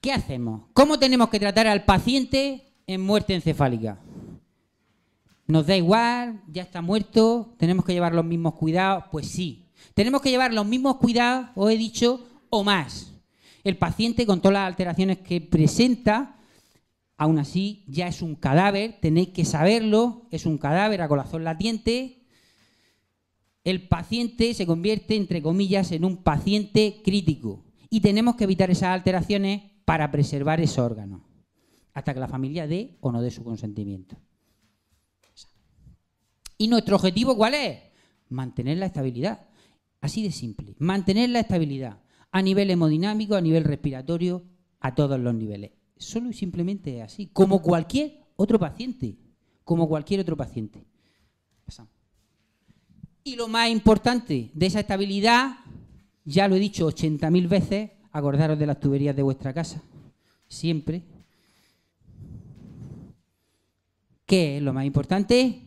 S2: ¿qué hacemos? ¿Cómo tenemos que tratar al paciente en muerte encefálica? ¿Nos da igual? ¿Ya está muerto? ¿Tenemos que llevar los mismos cuidados? Pues sí. Tenemos que llevar los mismos cuidados, os he dicho, o más. El paciente, con todas las alteraciones que presenta, aún así ya es un cadáver, tenéis que saberlo, es un cadáver a corazón latiente. El paciente se convierte, entre comillas, en un paciente crítico. Y tenemos que evitar esas alteraciones para preservar ese órgano, hasta que la familia dé o no dé su consentimiento. ¿Y nuestro objetivo cuál es? Mantener la estabilidad. Así de simple. Mantener la estabilidad a nivel hemodinámico, a nivel respiratorio, a todos los niveles. Solo y simplemente es así. Como cualquier otro paciente. Pasamos. Y lo más importante de esa estabilidad, ya lo he dicho 80.000 veces, acordaros de las tuberías de vuestra casa. Siempre. ¿Qué es lo más importante?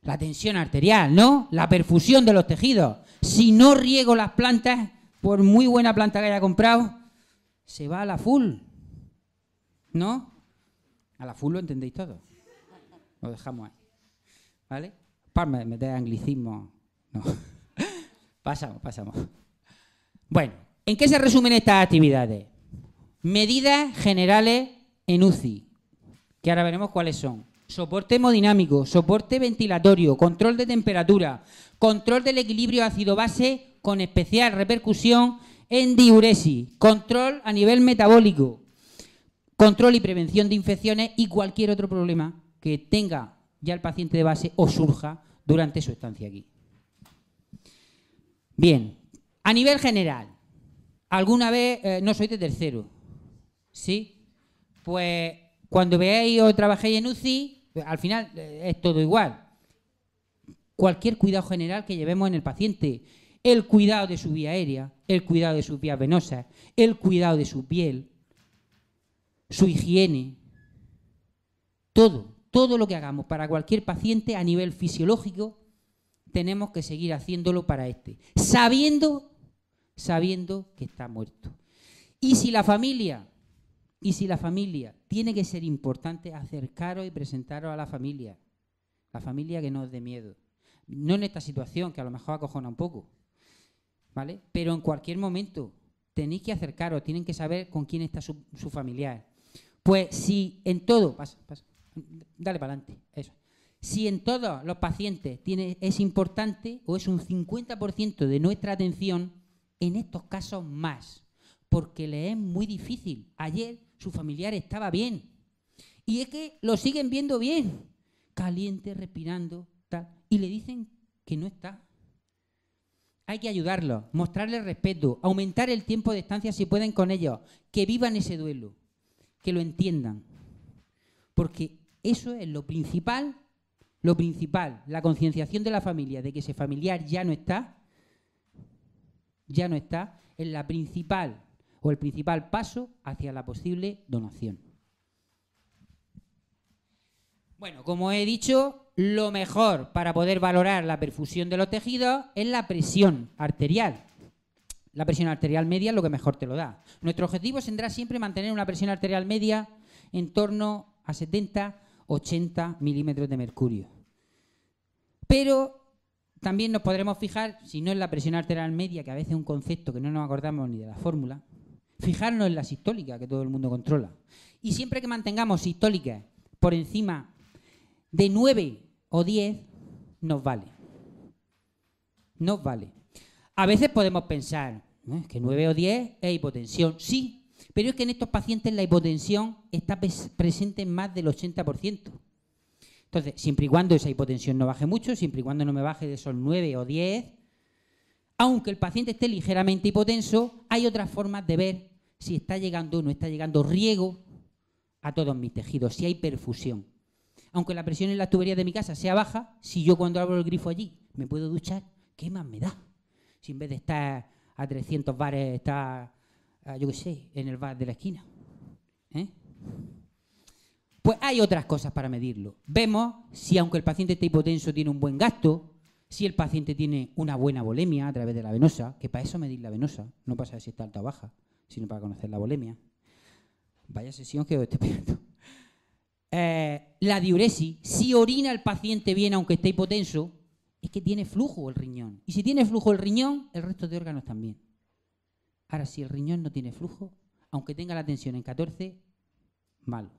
S2: La tensión arterial, ¿no? La perfusión de los tejidos. Si no riego las plantas, por muy buena planta que haya comprado, se va a la full. ¿No? A la full lo entendéis todo. Lo dejamos ahí. ¿Vale? Para meter anglicismo. No. Pasamos. Bueno, ¿en qué se resumen estas actividades? Medidas generales en UCI, que ahora veremos cuáles son. Soporte hemodinámico, soporte ventilatorio, control de temperatura, control del equilibrio ácido-base con especial repercusión en diuresis, control a nivel metabólico, control y prevención de infecciones y cualquier otro problema que tenga ya el paciente de base o surja durante su estancia aquí. Bien, a nivel general, ¿alguna vez no sois de tercero? ¿Sí? Pues cuando veáis o trabajéis en UCI, al final es todo igual. Cualquier cuidado general que llevemos en el paciente, el cuidado de su vía aérea, el cuidado de sus vías venosas, el cuidado de su piel, su higiene, todo lo que hagamos para cualquier paciente a nivel fisiológico, tenemos que seguir haciéndolo para este, sabiendo que está muerto. Y si la familia tiene que ser importante, acercaros y presentaros a la familia que no os dé miedo. No en esta situación, que a lo mejor acojona un poco, ¿vale? Pero en cualquier momento tenéis que acercaros, tienen que saber con quién está su familiar. Pues si en todo, dale para adelante, eso. Si en todos los pacientes es importante o es un 50% de nuestra atención, en estos casos más, porque le es muy difícil. Ayer su familiar estaba bien y es que lo siguen viendo bien, caliente, respirando, tal, y le dicen que no está. Hay que ayudarlos, mostrarles respeto, aumentar el tiempo de estancia si pueden con ellos, que vivan ese duelo, que lo entiendan, porque eso es lo principal, la concienciación de la familia de que ese familiar ya no está, es la principal o el principal paso hacia la posible donación. Bueno, como he dicho, lo mejor para poder valorar la perfusión de los tejidos es la presión arterial. La presión arterial media es lo que mejor te lo da. Nuestro objetivo será siempre mantener una presión arterial media en torno a 70-80 milímetros de mercurio. Pero también nos podremos fijar, si no es la presión arterial media, que a veces es un concepto que no nos acordamos ni de la fórmula, fijarnos en la sistólica, que todo el mundo controla. Y siempre que mantengamos sistólicas por encima de 9 o 10, nos vale. Nos vale. A veces podemos pensar, que 9 o 10 es hipotensión. Sí, pero es que en estos pacientes la hipotensión está presente en más del 80%. Entonces, siempre y cuando esa hipotensión no baje mucho, siempre y cuando no me baje de esos 9 o 10, aunque el paciente esté ligeramente hipotenso, hay otras formas de ver si está llegando o no está llegando riego a todos mis tejidos, si hay perfusión. Aunque la presión en las tuberías de mi casa sea baja, si yo cuando abro el grifo allí me puedo duchar, ¿qué más me da? Si en vez de estar a 300 bares está, yo qué sé, en el bar de la esquina. Pues hay otras cosas para medirlo. Vemos si, aunque el paciente esté hipotenso, tiene un buen gasto, si el paciente tiene una buena volemia a través de la venosa, que para eso medir la venosa, no para saber si está alta o baja, sino para conocer la volemia. Vaya sesión que os estoy pegando. La diuresis, si orina el paciente bien aunque esté hipotenso, es que tiene flujo el riñón. Y si tiene flujo el riñón, el resto de órganos también. Ahora, si el riñón no tiene flujo, aunque tenga la tensión en 14, malo.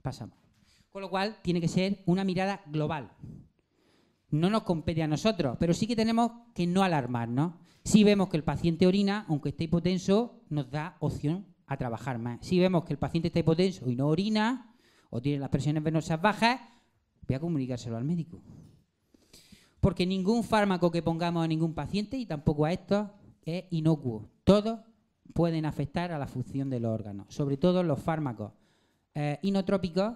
S2: Pasamos. Con lo cual, tiene que ser una mirada global. No nos compete a nosotros, pero sí que tenemos que no alarmarnos. Si vemos que el paciente orina, aunque esté hipotenso, nos da opción a trabajar más. Si vemos que el paciente está hipotenso y no orina, o tiene las presiones venosas bajas, voy a comunicárselo al médico. Porque ningún fármaco que pongamos a ningún paciente, y tampoco a estos, es inocuo. Todos pueden afectar a la función de los órganos, sobre todo los fármacos inotrópicos,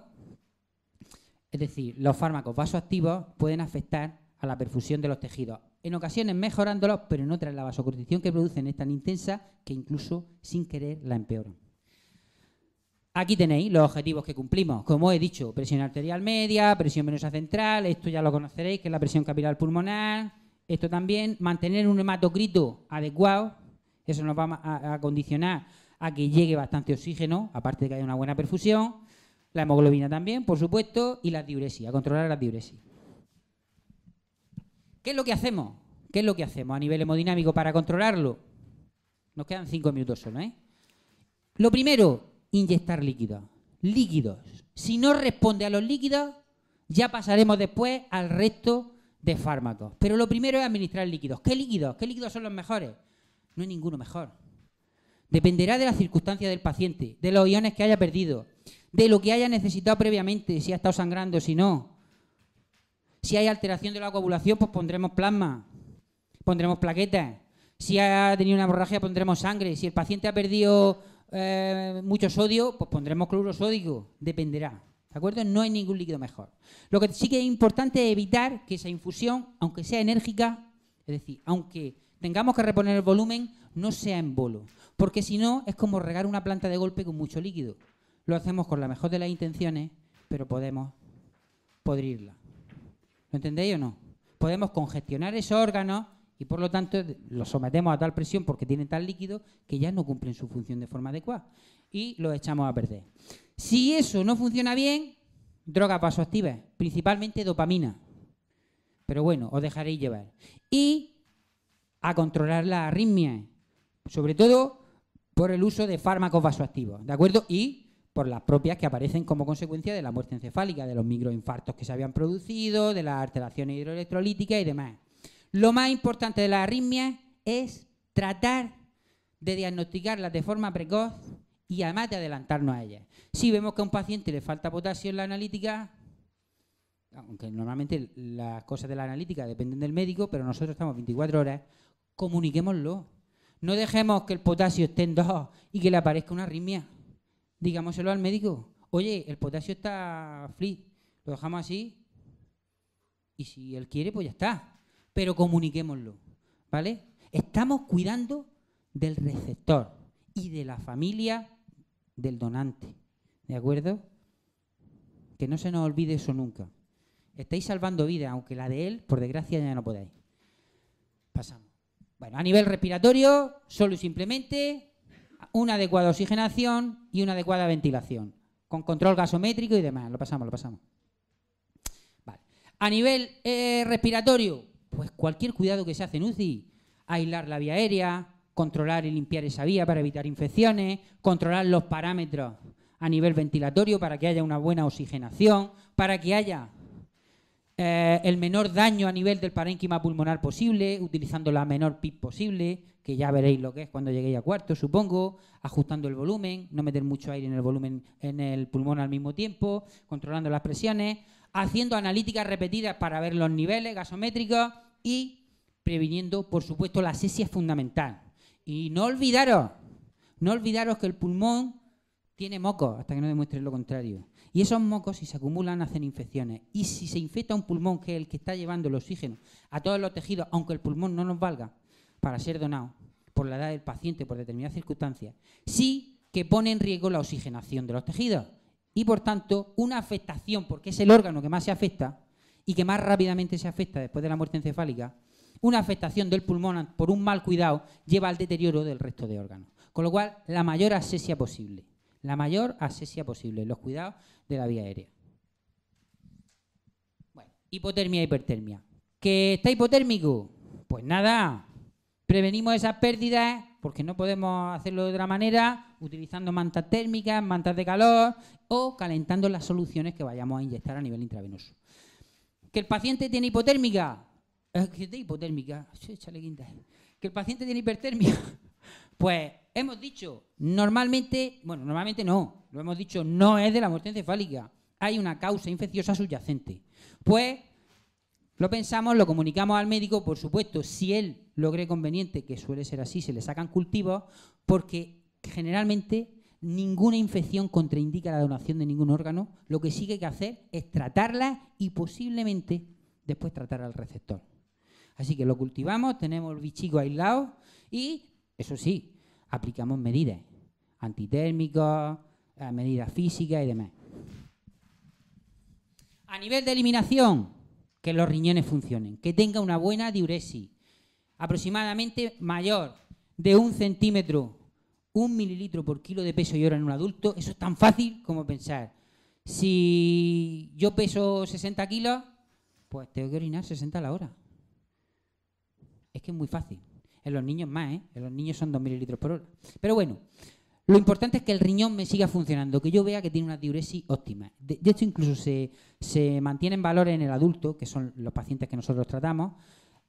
S2: es decir, los fármacos vasoactivos pueden afectar a la perfusión de los tejidos, en ocasiones mejorándolos, pero en otras la vasoconstricción que producen es tan intensa que incluso sin querer la empeoran. Aquí tenéis los objetivos que cumplimos. Como he dicho, presión arterial media, presión venosa central, esto ya lo conoceréis, que es la presión capilar pulmonar. Esto también, mantener un hematocrito adecuado, eso nos va a condicionar a que llegue bastante oxígeno, aparte de que haya una buena perfusión. La hemoglobina también, por supuesto, y la diuresis, a controlar la diuresis. ¿Qué es lo que hacemos? ¿Qué es lo que hacemos a nivel hemodinámico para controlarlo? Nos quedan 5 minutos solo, ¿eh? Lo primero, inyectar líquidos. Líquidos. Si no responde a los líquidos, ya pasaremos después al resto de fármacos. Pero lo primero es administrar líquidos. ¿Qué líquidos? ¿Qué líquidos son los mejores? No hay ninguno mejor. Dependerá de las circunstancias del paciente, de los iones que haya perdido, de lo que haya necesitado previamente, si ha estado sangrando, si no. Si hay alteración de la coagulación, pues pondremos plasma, pondremos plaquetas. Si ha tenido una hemorragia, pondremos sangre. Si el paciente ha perdido mucho sodio, pues pondremos cloruro sódico. Dependerá. ¿De acuerdo? No hay ningún líquido mejor. Lo que sí que es importante es evitar que esa infusión, aunque sea enérgica, Es decir, aunque tengamos que reponer el volumen, no sea en bolo. Porque si no, es como regar una planta de golpe con mucho líquido. Lo hacemos con la mejor de las intenciones, pero podemos podrirla. ¿Lo entendéis o no? Podemos congestionar esos órganos y por lo tanto los sometemos a tal presión porque tienen tal líquido que ya no cumplen su función de forma adecuada y los echamos a perder. Si eso no funciona bien, drogas vasoactivas, principalmente dopamina. Pero bueno, os dejaréis llevar. Y a controlar las arritmias, sobre todo por el uso de fármacos vasoactivos, ¿de acuerdo? Y por las propias que aparecen como consecuencia de la muerte encefálica, de los microinfartos que se habían producido, de las alteraciones hidroelectrolíticas y demás. Lo más importante de las arritmias es tratar de diagnosticarlas de forma precoz y además de adelantarnos a ellas. Si vemos que a un paciente le falta potasio en la analítica, aunque normalmente las cosas de la analítica dependen del médico, pero nosotros estamos 24 horas, comuniquémoslo. No dejemos que el potasio esté en 2 y que le aparezca una arritmia. Digámoselo al médico. Oye, el potasio está flit, lo dejamos así y si él quiere, pues ya está. Pero comuniquémoslo, ¿vale? Estamos cuidando del receptor y de la familia del donante, ¿de acuerdo? Que no se nos olvide eso nunca. Estáis salvando vidas, aunque la de él, por desgracia, ya no podáis. Pasamos. Bueno, a nivel respiratorio, solo y simplemente una adecuada oxigenación y una adecuada ventilación, con control gasométrico y demás. Lo pasamos. Vale. A nivel respiratorio, pues cualquier cuidado que se hace en UCI, aislar la vía aérea, controlar y limpiar esa vía para evitar infecciones, controlar los parámetros a nivel ventilatorio para que haya una buena oxigenación, para que haya el menor daño a nivel del parénquima pulmonar posible, utilizando la menor PIP posible, que ya veréis lo que es cuando lleguéis a cuarto, supongo, ajustando el volumen, no meter mucho aire en el volumen en el pulmón al mismo tiempo, controlando las presiones, haciendo analíticas repetidas para ver los niveles gasométricos y previniendo, por supuesto, la asepsia es fundamental. Y no olvidaros que el pulmón tiene mocos hasta que no demuestren lo contrario. Y esos mocos, si se acumulan, hacen infecciones. Y si se infecta un pulmón, que es el que está llevando el oxígeno a todos los tejidos, aunque el pulmón no nos valga para ser donado por la edad del paciente, por determinadas circunstancias, sí que pone en riesgo la oxigenación de los tejidos. Y, por tanto, una afectación, porque es el órgano que más se afecta y que más rápidamente se afecta después de la muerte encefálica, una afectación del pulmón por un mal cuidado lleva al deterioro del resto de órganos. Con lo cual, la mayor asepsia posible. La mayor asepsia posible, los cuidados de la vía aérea. Bueno, hipotermia e hipertermia. ¿Que está hipotérmico? Pues nada, prevenimos esas pérdidas porque no podemos hacerlo de otra manera, utilizando mantas térmicas, mantas de calor o calentando las soluciones que vayamos a inyectar a nivel intravenoso. ¿Que el paciente tiene hipotérmica? ¿Que tiene hipotérmica? Échale quinta. ¿Que el paciente tiene hipertermia? Pues hemos dicho, normalmente no, lo hemos dicho, no es de la muerte encefálica. Hay una causa infecciosa subyacente. Pues lo pensamos, lo comunicamos al médico, por supuesto, si él lo cree conveniente, que suele ser así, se le sacan cultivos, porque generalmente ninguna infección contraindica la donación de ningún órgano. Lo que sí que hay que hacer es tratarla y posiblemente después tratar al receptor. Así que lo cultivamos, tenemos el bichico aislado y, eso sí, aplicamos medidas antitérmicas, medidas físicas y demás. A nivel de eliminación, que los riñones funcionen, que tenga una buena diuresis, aproximadamente mayor de 1 centímetro, 1 mililitro por kilo de peso y hora en un adulto. Eso es tan fácil como pensar, si yo peso 60 kilos, pues tengo que orinar 60 a la hora. Es que es muy fácil. En los niños más, ¿eh? En los niños son 2 mililitros por hora. Pero bueno, lo importante es que el riñón me siga funcionando, que yo vea que tiene una diuresis óptima. De hecho, incluso se mantienen valores en el adulto, que son los pacientes que nosotros tratamos,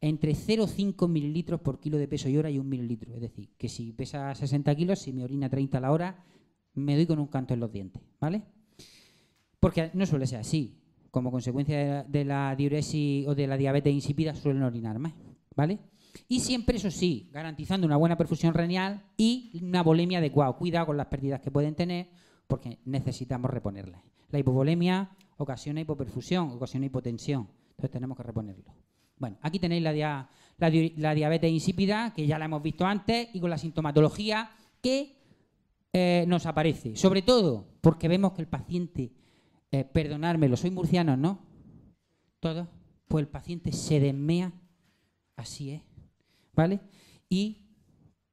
S2: entre 0,5 mililitros por kilo de peso y hora y 1 mililitro. Es decir, que si pesa 60 kilos, si me orina 30 a la hora, me doy con un canto en los dientes, ¿vale? Porque no suele ser así. Como consecuencia de la diuresis o de la diabetes insípida, suelen orinar más, ¿vale? Y siempre, eso sí, garantizando una buena perfusión renal y una volemia adecuada. Cuidado con las pérdidas que pueden tener porque necesitamos reponerlas. La hipovolemia ocasiona hipoperfusión, ocasiona hipotensión. Entonces tenemos que reponerlo. Bueno, aquí tenéis la la diabetes insípida, que ya la hemos visto antes, y con la sintomatología que nos aparece. Sobre todo porque vemos que el paciente, perdonármelo, soy murciano, ¿no? ¿Todos? Pues el paciente se desmea, así es, ¿vale? Y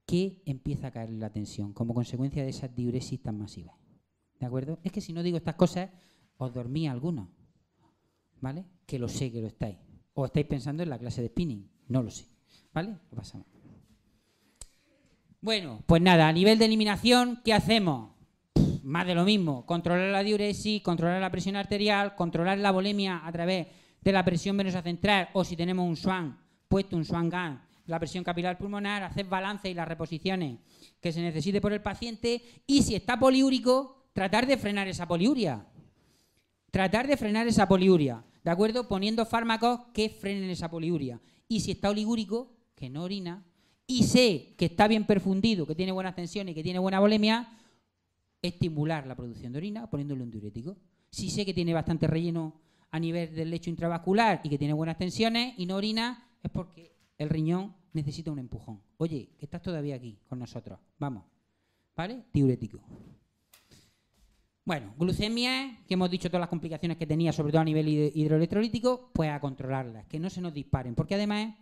S2: que empieza a caer la tensión como consecuencia de esas diuresis tan masivas. ¿De acuerdo? Es que si no digo estas cosas, os dormí algunos, ¿vale? Que lo sé que lo estáis. O estáis pensando en la clase de spinning, no lo sé, ¿vale? Lo pasamos. Bueno, pues nada, a nivel de eliminación, ¿qué hacemos? Más de lo mismo, controlar la diuresis, controlar la presión arterial, controlar la volemia a través de la presión venosa central, o si tenemos un Swan, puesto un Swan GAN, la presión capilar pulmonar, hacer balance y las reposiciones que se necesite por el paciente, y si está poliúrico, tratar de frenar esa poliuria. Tratar de frenar esa poliuria, ¿de acuerdo? Poniendo fármacos que frenen esa poliuria. Y si está oligúrico, que no orina, y sé que está bien perfundido, que tiene buenas tensiones y que tiene buena volemia, estimular la producción de orina poniéndole un diurético. Si sé que tiene bastante relleno a nivel del lecho intravascular y que tiene buenas tensiones y no orina, es porque el riñón necesita un empujón. Oye, que estás todavía aquí con nosotros, vamos, ¿vale? Diurético. Bueno, glucemia, que hemos dicho todas las complicaciones que tenía, sobre todo a nivel hidroelectrolítico, pues a controlarlas, que no se nos disparen, porque además,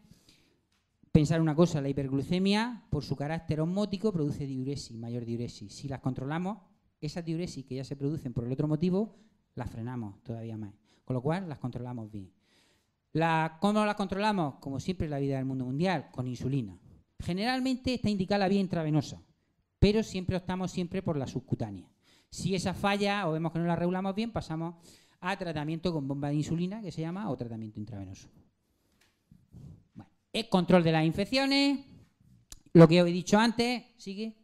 S2: pensar una cosa, la hiperglucemia, por su carácter osmótico, produce diuresis, mayor diuresis. Si las controlamos, esas diuresis que ya se producen por el otro motivo, las frenamos todavía más, con lo cual las controlamos bien. ¿Cómo las controlamos? Como siempre en la vida del mundo mundial, con insulina. Generalmente está indicada la vía intravenosa, pero siempre optamos por la subcutánea. Si esa falla o vemos que no la regulamos bien, pasamos a tratamiento con bomba de insulina, que se llama, o tratamiento intravenoso. Bueno, el control de las infecciones, lo que os he dicho antes, sigue.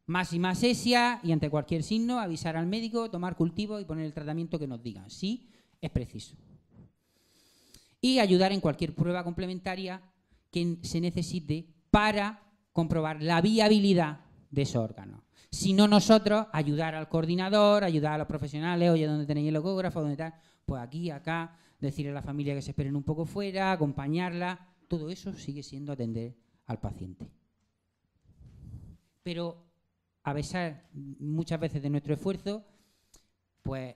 S2: Máxima asesia y ante cualquier signo avisar al médico, tomar cultivo y poner el tratamiento que nos digan, si es preciso. Y ayudar en cualquier prueba complementaria que se necesite para comprobar la viabilidad de esos órganos. Si no nosotros, ayudar al coordinador, ayudar a los profesionales, oye, ¿dónde tenéis el ecógrafo? ¿Dónde tal? Pues aquí, acá, decirle a la familia que se esperen un poco fuera, acompañarla, todo eso sigue siendo atender al paciente. Pero a pesar muchas veces de nuestro esfuerzo, pues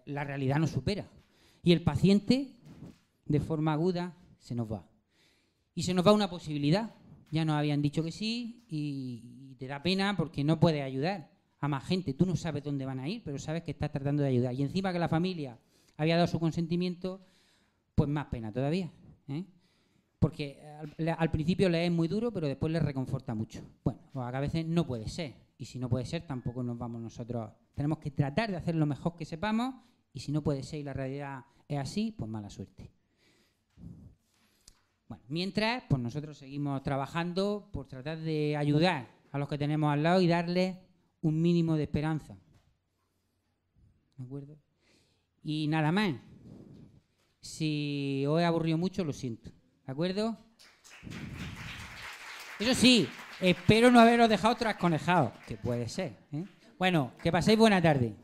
S2: la realidad nos supera. Y el paciente, de forma aguda, se nos va. Y se nos va una posibilidad. Ya nos habían dicho que sí y te da pena porque no puedes ayudar a más gente. Tú no sabes dónde van a ir, pero sabes que estás tratando de ayudar. Y encima que la familia había dado su consentimiento, pues más pena todavía, ¿eh? Porque al principio le es muy duro, pero después le reconforta mucho. Bueno, pues a veces no puede ser. Y si no puede ser, tampoco nos vamos nosotros. Tenemos que tratar de hacer lo mejor que sepamos y si no puede ser y la realidad es así, pues mala suerte. Bueno, mientras, pues nosotros seguimos trabajando por tratar de ayudar a los que tenemos al lado y darles un mínimo de esperanza. ¿De acuerdo? Y nada más. Si os he aburrido mucho, lo siento. ¿De acuerdo? Eso sí, espero no haberos dejado trasconejados, que puede ser, ¿eh? Bueno, que paséis buena tarde.